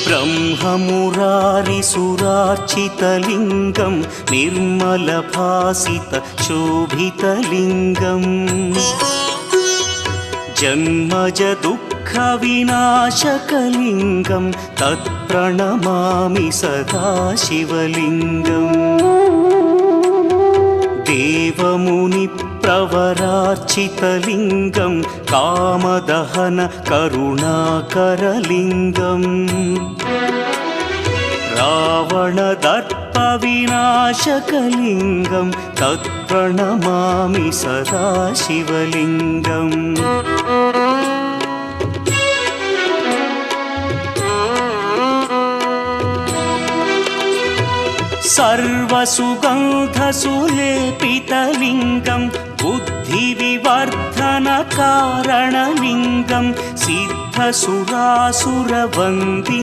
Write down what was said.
ब्रह्ममुरारिसुरार्चितलिङ्गं निर्मलभासितशोभितलिङ्गम् जन्मजदुःखविनाशकलिङ्गं तत्प्रणमामि सदा शिवलिङ्गम् देवमुनिप्रवरार्चितलिङ्गं कामदहन करुणाकरलिङ्गम् रावणदर्पविनाशकलिङ्गं तत्प्रणमामि सदा शिवलिङ्गम् सर्वसुगन्धसुलेपितलिङ्गं बुद्धिविवर्धनकारणलिङ्गं सिद्धसुरासुरवन्दितलिङ्गम्